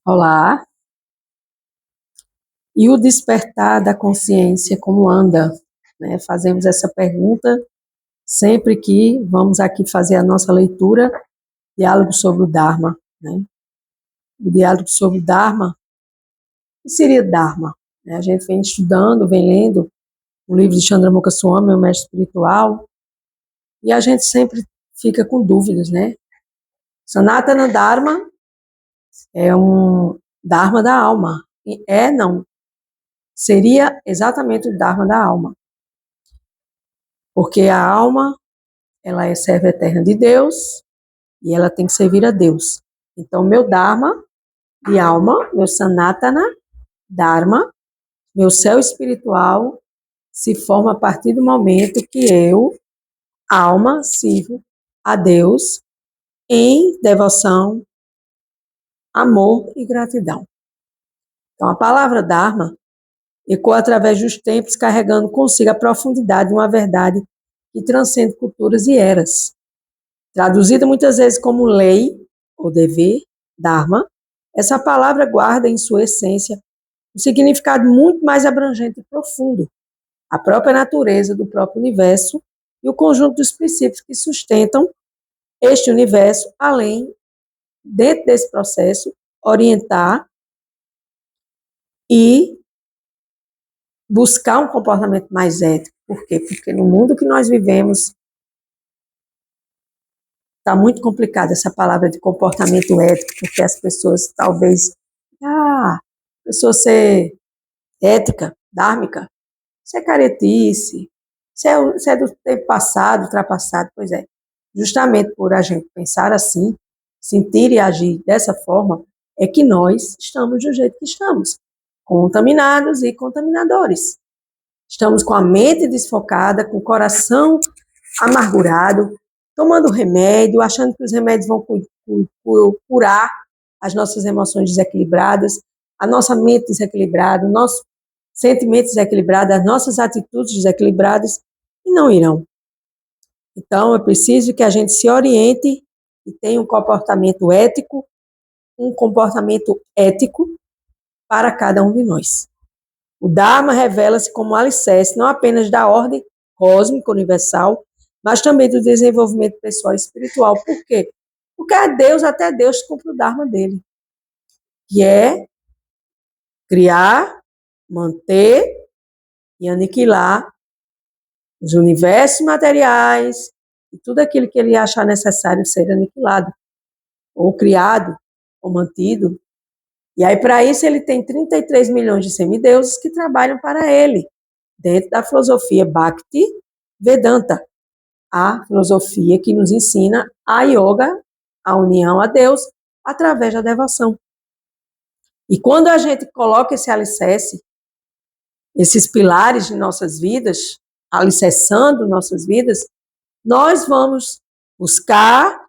Olá. E o despertar da consciência, como anda? Né? Fazemos essa pergunta sempre que vamos aqui fazer a nossa leitura, diálogo sobre o Dharma. Né? O diálogo sobre o Dharma, o que seria Dharma? A gente vem estudando, vem lendo o livro de Chandramukha Swami, meu mestre espiritual, e a gente sempre fica com dúvidas, né? Sanatana Dharma é um Dharma da alma. Não. Seria exatamente o Dharma da alma. Porque a alma, ela é serva eterna de Deus e ela tem que servir a Deus. Então, meu Dharma de alma, meu Sanatana Dharma, meu céu espiritual, se forma a partir do momento que eu, alma, sirvo a Deus em devoção, amor e gratidão. Então, a palavra Dharma ecoa através dos tempos, carregando consigo a profundidade de uma verdade que transcende culturas e eras. Traduzida muitas vezes como lei ou dever, Dharma, essa palavra guarda em sua essência um significado muito mais abrangente e profundo, a própria natureza do próprio universo e o conjunto dos princípios que sustentam este universo, além, dentro desse processo, orientar e buscar um comportamento mais ético. Por quê? Porque no mundo que nós vivemos, está muito complicada essa palavra de comportamento ético, porque as pessoas talvez, pessoa ser ética, dármica, isso é caretice, isso é do tempo passado, ultrapassado, pois é. Justamente por a gente pensar assim, sentir e agir dessa forma, é que nós estamos do jeito que estamos, contaminados e contaminadores. Estamos com a mente desfocada, com o coração amargurado, tomando remédio, achando que os remédios vão curar as nossas emoções desequilibradas, a nossa mente desequilibrada, o nosso sentimento desequilibrado, as nossas atitudes desequilibradas, e não irão. Então, é preciso que a gente se oriente e tenha um comportamento ético para cada um de nós. O Dharma revela-se como um alicerce não apenas da ordem cósmica universal, mas também do desenvolvimento pessoal e espiritual. Por quê? Porque até Deus cumpre o Dharma dele, que é criar, manter e aniquilar os universos materiais e tudo aquilo que ele achar necessário ser aniquilado, ou criado, ou mantido. E aí, para isso, ele tem 33 milhões de semideuses que trabalham para ele, dentro da filosofia Bhakti Vedanta, a filosofia que nos ensina a yoga, a união a Deus, através da devoção. E quando a gente coloca esse alicerce, esses pilares de nossas vidas, alicerçando nossas vidas, nós vamos buscar,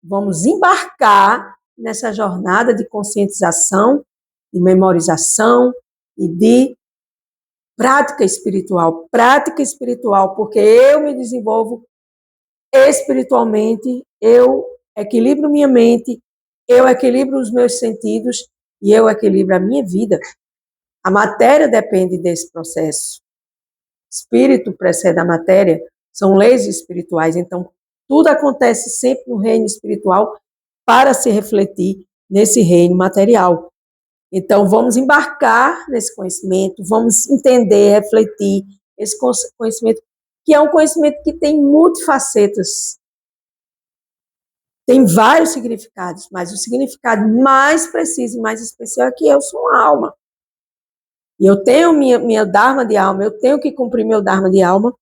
vamos embarcar nessa jornada de conscientização, de memorização e de prática espiritual. Prática espiritual, porque eu me desenvolvo espiritualmente, eu equilibro minha mente, eu equilibro os meus sentidos e eu equilibro a minha vida. A matéria depende desse processo. Espírito precede a matéria, são leis espirituais, então tudo acontece sempre no reino espiritual para se refletir nesse reino material. Então vamos embarcar nesse conhecimento, vamos entender, refletir esse conhecimento, que é um conhecimento que tem multifacetas, tem vários significados, mas o significado mais preciso e mais especial é que eu sou uma alma. E eu tenho minha Dharma de alma, eu tenho que cumprir meu Dharma de alma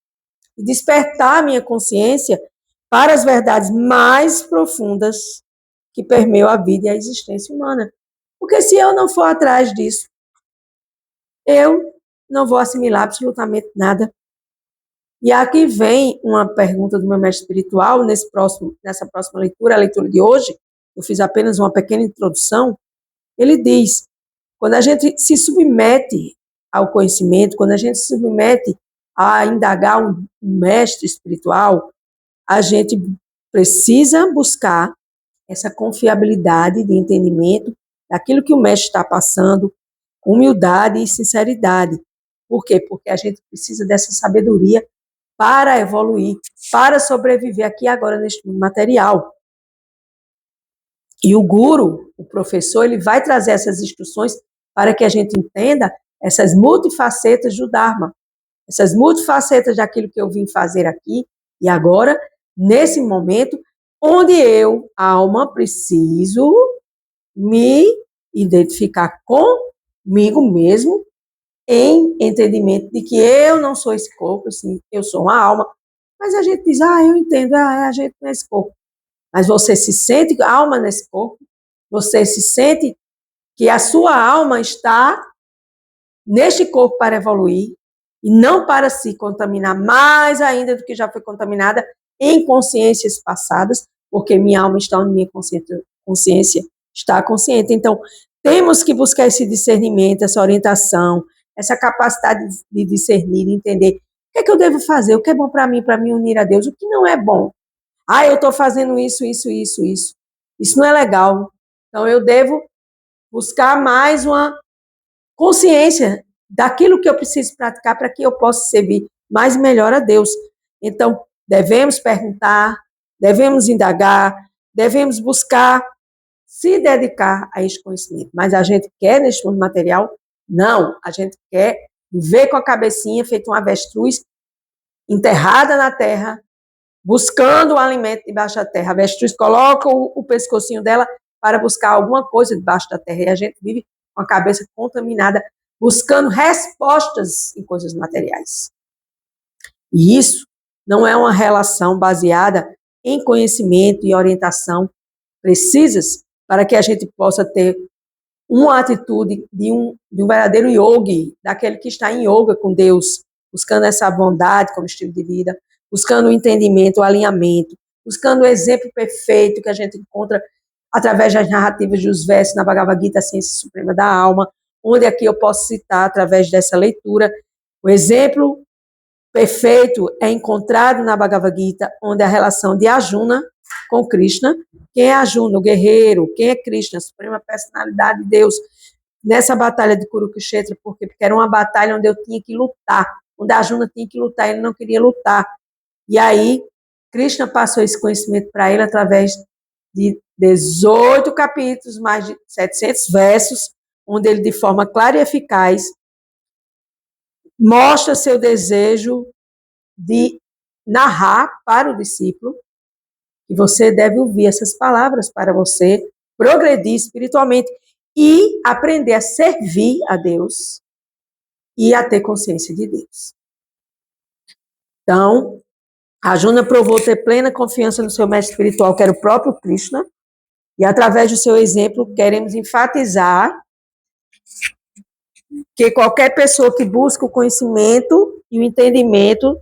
e despertar minha consciência para as verdades mais profundas que permeiam a vida e a existência humana. Porque se eu não for atrás disso, eu não vou assimilar absolutamente nada. E aqui vem uma pergunta do meu mestre espiritual, nessa próxima leitura, a leitura de hoje, eu fiz apenas uma pequena introdução. Ele diz: quando a gente se submete ao conhecimento, quando a gente se submete a indagar um mestre espiritual, a gente precisa buscar essa confiabilidade de entendimento daquilo que o mestre está passando, com humildade e sinceridade. Por quê? Porque a gente precisa dessa sabedoria para evoluir, para sobreviver aqui agora neste mundo material. E o guru, o professor, ele vai trazer essas instruções para que a gente entenda essas multifacetas do Dharma, essas multifacetas daquilo que eu vim fazer aqui e agora, nesse momento, onde eu, alma, preciso me identificar comigo mesmo em entendimento de que eu não sou esse corpo, assim, eu sou uma alma. Mas a gente diz, eu entendo, a gente não é esse corpo. Mas você se sente alma nesse corpo, você se sente que a sua alma está neste corpo para evoluir e não para se contaminar mais ainda do que já foi contaminada em consciências passadas, porque minha alma está onde minha consciência está consciente. Então, temos que buscar esse discernimento, essa orientação, essa capacidade de discernir, de entender o que é que eu devo fazer, o que é bom para mim unir a Deus, o que não é bom. Eu estou fazendo isso. Isso não é legal. Então, eu devo buscar mais uma consciência daquilo que eu preciso praticar para que eu possa servir mais e melhor a Deus. Então, devemos perguntar, devemos indagar, devemos buscar se dedicar a este conhecimento. Mas a gente quer neste mundo material? Não. A gente quer viver com a cabecinha feita uma avestruz enterrada na terra, buscando o alimento debaixo da terra. A avestruz coloca o pescocinho dela para buscar alguma coisa debaixo da terra. E a gente vive com a cabeça contaminada, buscando respostas em coisas materiais. E isso não é uma relação baseada em conhecimento e orientação precisas para que a gente possa ter uma atitude de um verdadeiro yogi, daquele que está em yoga com Deus, buscando essa bondade como estilo de vida, buscando o entendimento, o alinhamento, buscando o exemplo perfeito que a gente encontra através das narrativas dos versos na Bhagavad Gita, a Ciência Suprema da Alma, onde aqui eu posso citar, através dessa leitura, o exemplo perfeito é encontrado na Bhagavad Gita, onde a relação de Arjuna com Krishna, quem é Arjuna, o guerreiro, quem é Krishna, a suprema personalidade de Deus, nessa batalha de Kurukshetra, porque era uma batalha onde eu tinha que lutar, onde Arjuna tinha que lutar, ele não queria lutar. E aí, Krishna passou esse conhecimento para ele através de 18 capítulos, mais de 700 versos, onde ele, de forma clara e eficaz, mostra seu desejo de narrar para o discípulo que você deve ouvir essas palavras para você progredir espiritualmente e aprender a servir a Deus e a ter consciência de Deus. Então, Arjuna provou ter plena confiança no seu mestre espiritual, que era o próprio Krishna, e através do seu exemplo, queremos enfatizar que qualquer pessoa que busca o conhecimento e o entendimento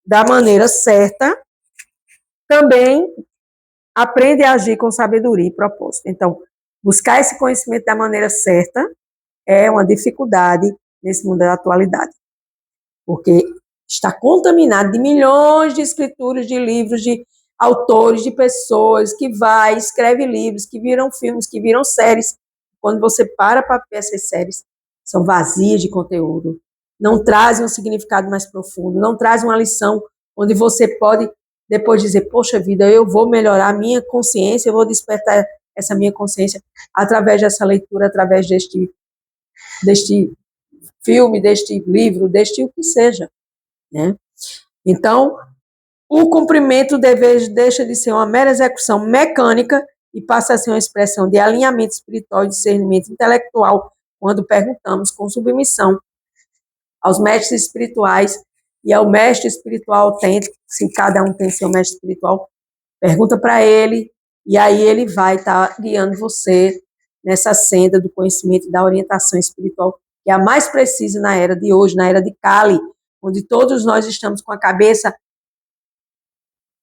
da maneira certa, também aprende a agir com sabedoria e propósito. Então, buscar esse conhecimento da maneira certa é uma dificuldade nesse mundo da atualidade, porque está contaminado de milhões de escrituras, de livros, de autores, de pessoas que escreve livros, que viram filmes, que viram séries. Quando você para ver essas séries, são vazias de conteúdo, não trazem um significado mais profundo, não trazem uma lição onde você pode depois dizer, poxa vida, eu vou melhorar a minha consciência, eu vou despertar essa minha consciência através dessa leitura, através deste filme, deste livro, deste o que seja, né? Então, o cumprimento do dever deixa de ser uma mera execução mecânica e passa a ser uma expressão de alinhamento espiritual e discernimento intelectual, quando perguntamos com submissão aos mestres espirituais e ao mestre espiritual autêntico, se cada um tem seu mestre espiritual, pergunta para ele, e aí ele vai estar guiando você nessa senda do conhecimento e da orientação espiritual, que é a mais precisa na era de hoje, na era de Kali, onde todos nós estamos com a cabeça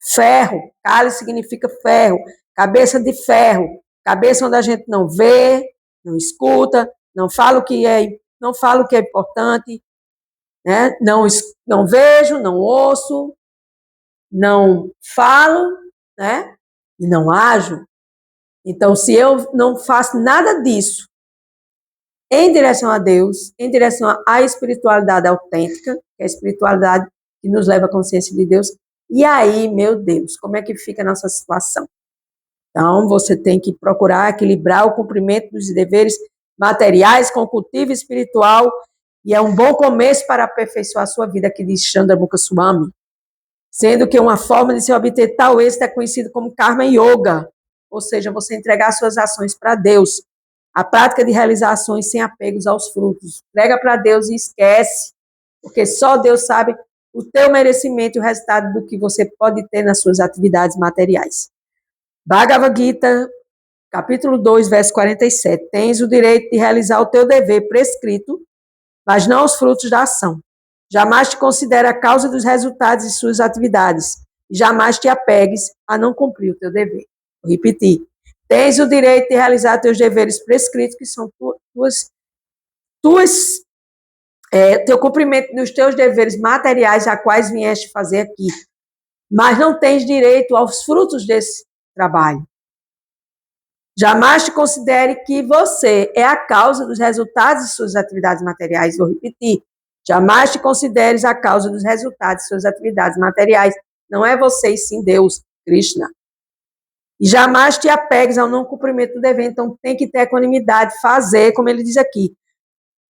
ferro. Kali significa ferro, cabeça de ferro, cabeça onde a gente não vê, não escuta, não fala o que é importante, né? Não vejo, não ouço, não falo, né? E não ajo. Então, se eu não faço nada disso em direção a Deus, em direção à espiritualidade autêntica, que é a espiritualidade que nos leva à consciência de Deus, e aí, meu Deus, como é que fica a nossa situação? Então, você tem que procurar equilibrar o cumprimento dos deveres materiais com o cultivo espiritual, e é um bom começo para aperfeiçoar a sua vida, que diz Chandramukha Swami. Sendo que uma forma de se obter tal êxito é conhecido como Karma Yoga, ou seja, você entregar suas ações para Deus. A prática de realizar ações sem apegos aos frutos. Entrega para Deus e esquece, porque só Deus sabe o teu merecimento e o resultado do que você pode ter nas suas atividades materiais. Bhagavad Gita, capítulo 2, verso 47. Tens o direito de realizar o teu dever prescrito, mas não os frutos da ação. Jamais te considere a causa dos resultados de suas atividades. E jamais te apegues a não cumprir o teu dever. Vou repetir. Tens o direito de realizar teus deveres prescritos, que são teu cumprimento dos teus deveres materiais, a quais vieste fazer aqui. Mas não tens direito aos frutos desse trabalho. Jamais te considere que você é a causa dos resultados de suas atividades materiais. Vou repetir. Jamais te consideres a causa dos resultados de suas atividades materiais. Não é você, e sim Deus, Krishna. E jamais te apegues ao não cumprimento do dever. Então, tem que ter equanimidade, fazer, como ele diz aqui.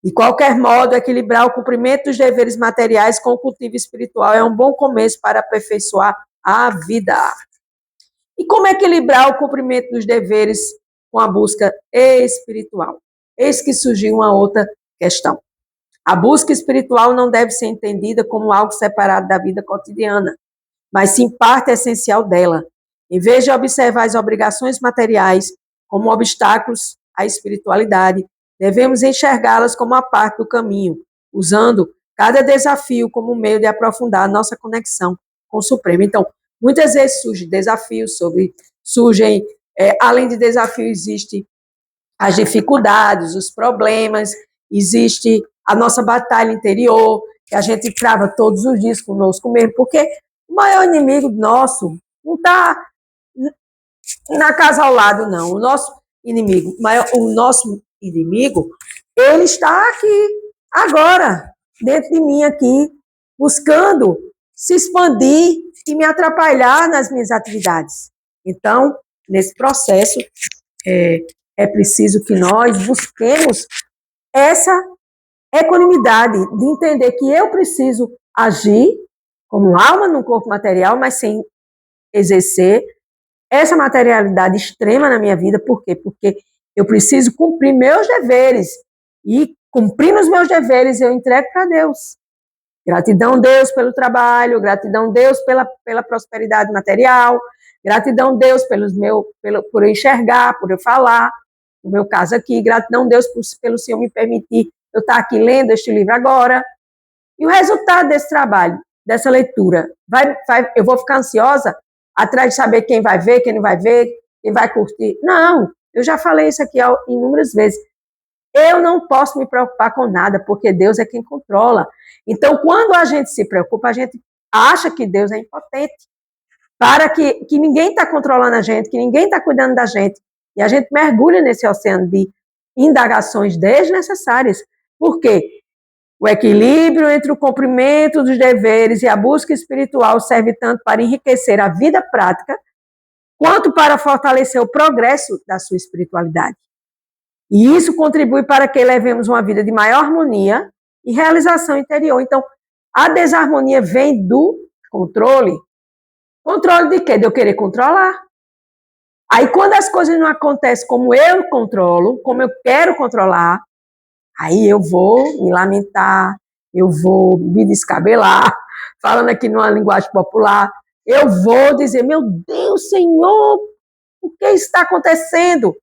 De qualquer modo, equilibrar o cumprimento dos deveres materiais com o cultivo espiritual é um bom começo para aperfeiçoar a vida. E como equilibrar o cumprimento dos deveres com a busca espiritual? Eis que surgiu uma outra questão. A busca espiritual não deve ser entendida como algo separado da vida cotidiana, mas sim parte essencial dela. Em vez de observar as obrigações materiais como obstáculos à espiritualidade, devemos enxergá-las como a parte do caminho, usando cada desafio como meio de aprofundar a nossa conexão com o Supremo. Então, muitas vezes surgem desafios, além de desafios, existem as dificuldades, os problemas, existe a nossa batalha interior, que a gente trava todos os dias conosco mesmo, porque o maior inimigo nosso não está na casa ao lado, não. O nosso inimigo, ele está aqui, agora, dentro de mim aqui, buscando se expandir e me atrapalhar nas minhas atividades. Então, nesse processo, é preciso que nós busquemos essa equanimidade de entender que eu preciso agir como alma no corpo material, mas sem exercer essa materialidade extrema na minha vida. Por quê? Porque eu preciso cumprir meus deveres. E cumprindo os meus deveres, eu entrego para Deus. Gratidão, Deus, pelo trabalho, gratidão, Deus, pela prosperidade material, gratidão, Deus, por eu enxergar, por eu falar, no meu caso aqui, gratidão, Deus, pelo Senhor me permitir eu estar aqui lendo este livro agora. E o resultado desse trabalho, dessa leitura, eu vou ficar ansiosa atrás de saber quem vai ver, quem não vai ver, quem vai curtir. Não, eu já falei isso aqui inúmeras vezes. Eu não posso me preocupar com nada, porque Deus é quem controla. Então, quando a gente se preocupa, a gente acha que Deus é impotente, para que ninguém está controlando a gente, que ninguém está cuidando da gente. E a gente mergulha nesse oceano de indagações desnecessárias. Por quê? O equilíbrio entre o cumprimento dos deveres e a busca espiritual serve tanto para enriquecer a vida prática, quanto para fortalecer o progresso da sua espiritualidade. E isso contribui para que levemos uma vida de maior harmonia e realização interior. Então, a desarmonia vem do controle. Controle de quê? De eu querer controlar. Aí, quando as coisas não acontecem como eu controlo, como eu quero controlar, aí eu vou me lamentar, eu vou me descabelar, falando aqui numa linguagem popular, eu vou dizer, meu Deus, Senhor, o que está acontecendo?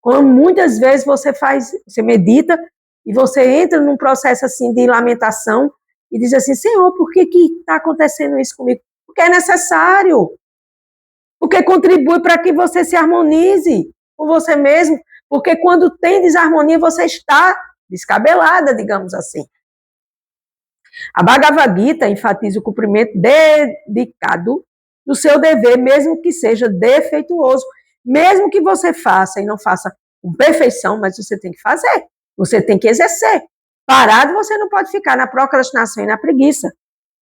Quando muitas vezes você medita e você entra num processo assim de lamentação e diz assim, Senhor, por que está acontecendo isso comigo? Porque é necessário, porque contribui para que você se harmonize com você mesmo, porque quando tem desarmonia você está descabelada, digamos assim. A Bhagavad Gita enfatiza o cumprimento dedicado do seu dever, mesmo que seja defeituoso. Mesmo que você faça e não faça com perfeição, mas você tem que fazer. Você tem que exercer. Parado você não pode ficar na procrastinação e na preguiça.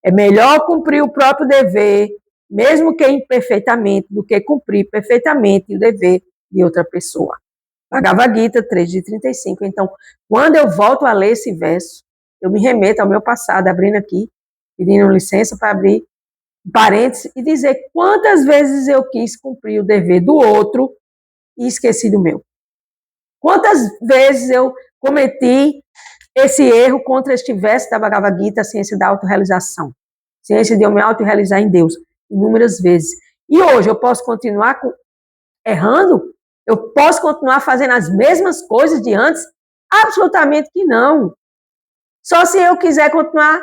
É melhor cumprir o próprio dever, mesmo que imperfeitamente, do que cumprir perfeitamente o dever de outra pessoa. Bhagavad Gita 3:35. Então, quando eu volto a ler esse verso, eu me remeto ao meu passado, abrindo aqui, pedindo licença para abrir parênteses e dizer quantas vezes eu quis cumprir o dever do outro e esqueci do meu. Quantas vezes eu cometi esse erro contra este verso da Bhagavad Gita, a ciência da autorrealização. Ciência de eu me autorrealizar em Deus, inúmeras vezes. E hoje eu posso continuar errando? Eu posso continuar fazendo as mesmas coisas de antes? Absolutamente que não. Só se eu quiser continuar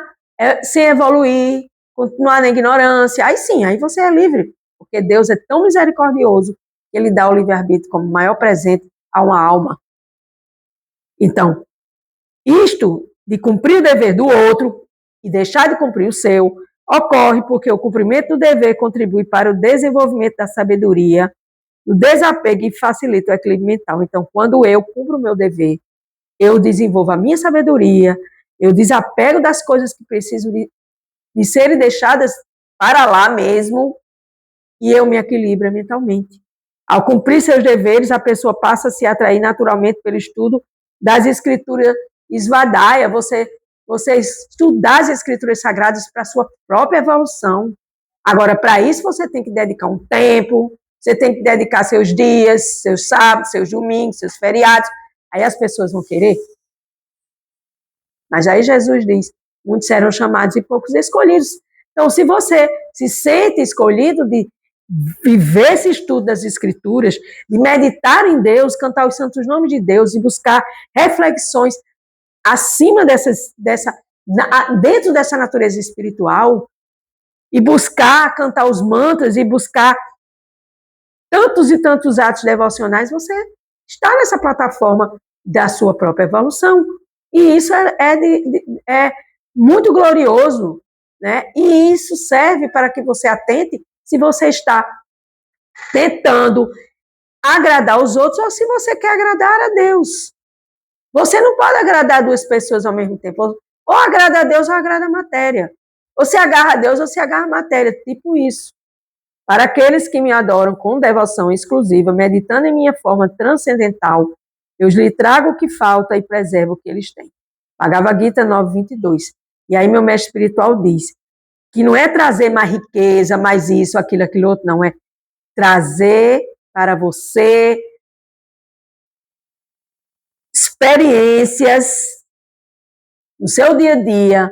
sem evoluir, continuar na ignorância, aí sim, aí você é livre. Porque Deus é tão misericordioso que Ele dá o livre-arbítrio como maior presente a uma alma. Então, isto de cumprir o dever do outro e deixar de cumprir o seu ocorre porque o cumprimento do dever contribui para o desenvolvimento da sabedoria, do desapego e facilita o equilíbrio mental. Então, quando eu cumpro o meu dever, eu desenvolvo a minha sabedoria, eu desapego das coisas que precisam de serem deixadas para lá mesmo e eu me equilibro mentalmente. Ao cumprir seus deveres, a pessoa passa a se atrair naturalmente pelo estudo das escrituras Svadhyaya, você estudar as escrituras sagradas para a sua própria evolução. Agora, para isso, você tem que dedicar um tempo, você tem que dedicar seus dias, seus sábados, seus domingos, seus feriados. Aí as pessoas vão querer. Mas aí Jesus diz, muitos serão chamados e poucos escolhidos. Então, se você se sente escolhido de viver esse estudo das Escrituras, de meditar em Deus, cantar os santos nomes de Deus e buscar reflexões acima dentro dessa natureza espiritual, e buscar cantar os mantras e buscar tantos e tantos atos devocionais, você está nessa plataforma da sua própria evolução. E isso é muito glorioso, né? E isso serve para que você atente se você está tentando agradar os outros ou se você quer agradar a Deus. Você não pode agradar duas pessoas ao mesmo tempo. Ou agrada a Deus ou agrada a matéria. Ou se agarra a Deus ou se agarra a matéria. Tipo isso. Para aqueles que me adoram com devoção exclusiva, meditando em minha forma transcendental, eu lhe trago o que falta e preservo o que eles têm. Bhagavad Gita 9:22. E aí meu mestre espiritual diz que não é trazer mais riqueza, mais isso, aquilo outro, não. É trazer para você experiências no seu dia a dia,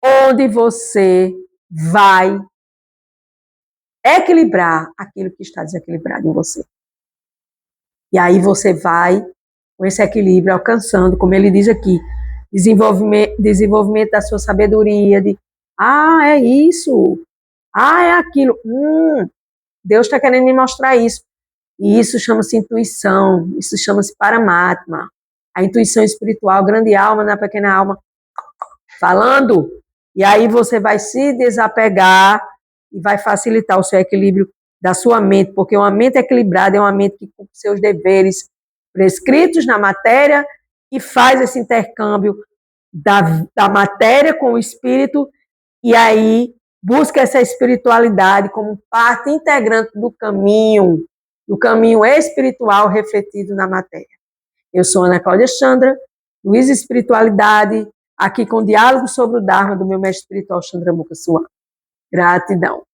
onde você vai equilibrar aquilo que está desequilibrado em você. E aí você vai, com esse equilíbrio, alcançando, como ele diz aqui, desenvolvimento da sua sabedoria, é isso, é aquilo, Deus está querendo me mostrar isso. E isso chama-se intuição, isso chama-se Paramatma, a intuição espiritual, grande alma na pequena alma, falando, e aí você vai se desapegar e vai facilitar o seu equilíbrio da sua mente, porque uma mente equilibrada é uma mente que cumpre seus deveres prescritos na matéria e faz esse intercâmbio da matéria com o espírito, e aí busca essa espiritualidade como parte integrante do caminho espiritual refletido na matéria. Eu sou Ana Cláudia Chandra, Luiz Espiritualidade, aqui com diálogo sobre o Dharma do meu mestre espiritual Chandramukha Swami. Gratidão.